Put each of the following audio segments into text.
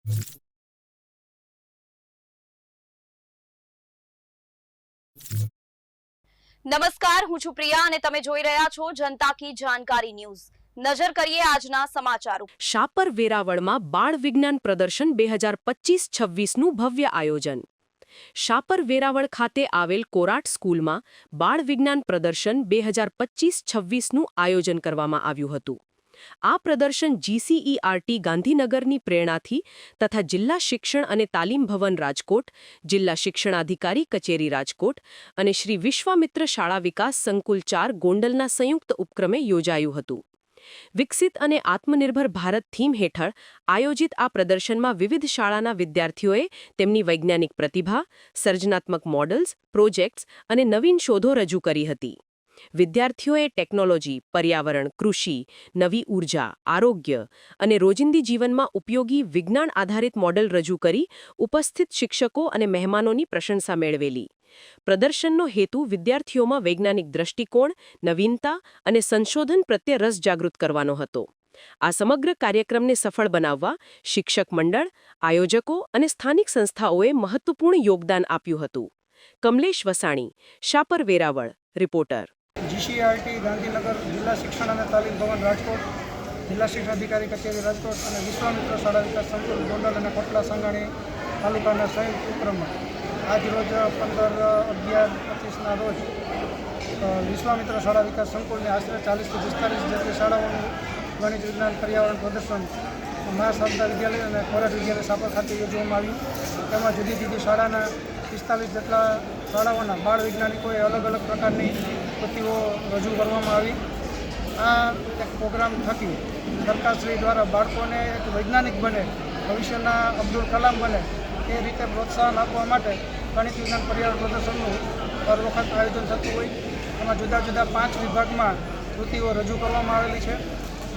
નમસ્કાર, હું છું પ્રિયા અને તમે જોઈ રહ્યા છો જનતા કી જાણકારી ન્યૂઝ। નજર કરીએ આજના સમાચારો। શાપર વેરાવળમાં બાળ વિજ્ઞાન પ્રદર્શન 2025-26નું ભવ્ય આયોજન। શાપર વેરાવળ ખાતે આવેલ કોરાટ સ્કૂલમાં બાળ વિજ્ઞાન પ્રદર્શન 2025-26નું આયોજન કરવામાં આવ્યું હતું। આ પ્રદર્શન GCERT ગાંધીનગરની પ્રેરણાથી તથા જિલ્લા શિક્ષણ અને તાલીમ ભવન રાજકોટ, જિલ્લા શિક્ષણાધિકારી કચેરી રાજકોટ અને શ્રી વિશ્વામિત્ર શાળા વિકાસ સંકુલ 4 ગોંડલના સંયુક્ત ઉપક્રમે યોજાયું હતું। વિકસિત અને આત્મનિર્ભર ભારત થીમ હેઠળ આયોજિત આ પ્રદર્શનમાં વિવિધ શાળાના વિદ્યાર્થીઓએ તેમની વૈજ્ઞાનિક પ્રતિભા, સર્જનાત્મક મોડલ્સ, પ્રોજેક્ટ્સ અને નવીન શોધો રજૂ કરી હતી। વિદ્યાર્થીઓએ ટેકનોલોજી, પર્યાવરણ, કૃષિ, નવી ઉર્જા, આરોગ્ય અને રોજિંદી જીવનમાં ઉપયોગી વિજ્ઞાન આધારિત મોડેલ રજૂ કરી ઉપસ્થિત શિક્ષકો અને મહેમાનોની પ્રશંસા મેળવેલી। પ્રદર્શનનો હેતુ વિદ્યાર્થીઓમાં વૈજ્ઞાનિક દૃષ્ટિકોણ, નવીનતા અને સંશોધન પ્રત્યે રસ જાગૃત કરવાનો હતો। આ સમગ્ર કાર્યક્રમને સફળ બનાવવા શિક્ષક મંડળ, આયોજકો અને સ્થાનિક સંસ્થાઓએ મહત્વપૂર્ણ યોગદાન આપ્યું હતું। કમલેશ વસાણી, શાપર વેરાવળ, રિપોર્ટર। GCERT ગાંધીનગર, જિલ્લા શિક્ષણ અને તાલીમ ભવન રાજકોટ, જિલ્લા શિક્ષણાધિકારી કચેરી રાજકોટ અને વિશ્વામિત્ર શાળા વિકાસ સંકુલ ગોંડલ અને કોટલા સાંગાણી તાલુકાના સંયુક્ત ઉપક્રમમાં આજ રોજ 15/11/25ના રોજ વિશ્વામિત્ર શાળા વિકાસ સંકુલની આશરે 40 થી 45 જેટલી શાળાઓનું ગણિત વિજ્ઞાન પર્યાવરણ પ્રદર્શન મહા શારદા વિદ્યાલય અને કોરાટ વિદ્યાલય શાપર ખાતે યોજવામાં આવ્યું। તેમાં જુદી જુદી શાળાના 45 જેટલા શાળાઓના બાળ વૈજ્ઞાનિકોએ અલગ અલગ પ્રકારની કૃતિઓ રજૂ કરવામાં આવી। આ એક પ્રોગ્રામ થકી સરકારશ્રી દ્વારા બાળકોને એક વૈજ્ઞાનિક બને, ભવિષ્યના અબ્દુલ કલામ બને એ રીતે પ્રોત્સાહન આપવા માટે ગણિત વિજ્ઞાન પર્યાવરણ પ્રદર્શનનું દર વખત આયોજન થતું હોય। એમાં જુદા જુદા 5 વિભાગમાં કૃતિઓ રજૂ કરવામાં આવેલી છે।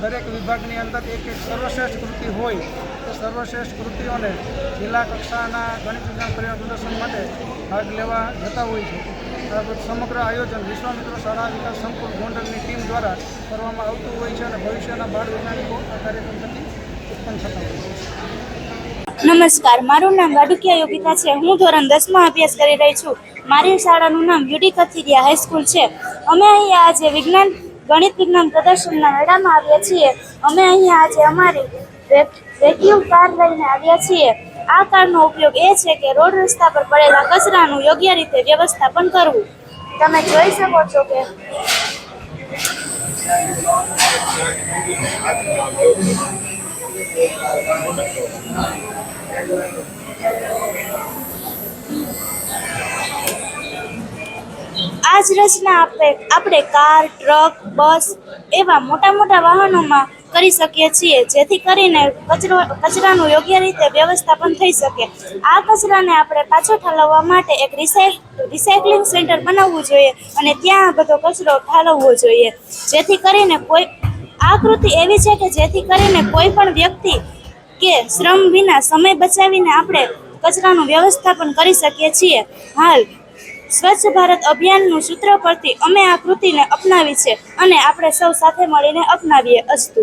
દરેક વિભાગની અંદર એક સર્વશ્રેષ્ઠ કૃતિ હોય તે સર્વશ્રેષ્ઠ કૃતિઓને જિલ્લા કક્ષાના ગણિત વિજ્ઞાન પર્યાવરણ પ્રદર્શન માટે ભાગ લેવા જતા હોય છે। સમગ્ર આયોજન વિશ્વામિત્ર શાળા વિકાસ સંકુલ ગોંડલની ટીમ દ્વારા કરવામાં આવતું હોય છે અને ભવિષ્યના બાળ વૈજ્ઞાનિકો આ કાર્યક્રમ થકી ઉત્પન્ન થતા હોય છે। નમસ્કાર, મારું નામ વાડુકિયા યોગિતા છે। હું ધોરણ 10માં અભ્યાસ કરી રહી છું। મારી શાળાનું નામ યુડી કથિરિયા હાઈસ્કૂલ છે। અમે અહીંયા આજે ગણિત વિજ્ઞાન પ્રદર્શનના મેળામાં આવ્યા છીએ। અમે અહીંયા આજે અમારી વેક્યુમ કાર લઈને આવ્યા છીએ। આ કારનો ઉપયોગ એ છે કે રોડ રસ્તા પર પડેલા કચરાનું યોગ્ય રીતે વ્યવસ્થાપન કરવું। તમે જોઈ શકો છો કે આ જ રચના આપણે કાર, ટ્રક, બસ એવા મોટા મોટા વાહનોમાં કરી શકીએ છીએ, જેથી કરીને કચરાનું યોગ્ય રીતે વ્યવસ્થાપન થઈ શકે। આ કચરાને આપણે પાછો ઠાલવવા માટે એક રિસાયકલિંગ સેન્ટર બનાવવું જોઈએ અને ત્યાં બધો કચરો ઠાલવવો જોઈએ, જેથી કરીને આ કૃતિ એવી છે કે જેથી કરીને કોઈ પણ વ્યક્તિ કે શ્રમ વિના સમય બચાવીને આપણે કચરાનું વ્યવસ્થાપન કરી શકીએ છીએ। હાલ સ્વચ્છ ભારત અભિયાનનું સૂત્ર પરથી અમે આ કૃતિને અપનાવી છે અને આપણે સૌ સાથે મળીને અપનાવીએ। અસ્તુ।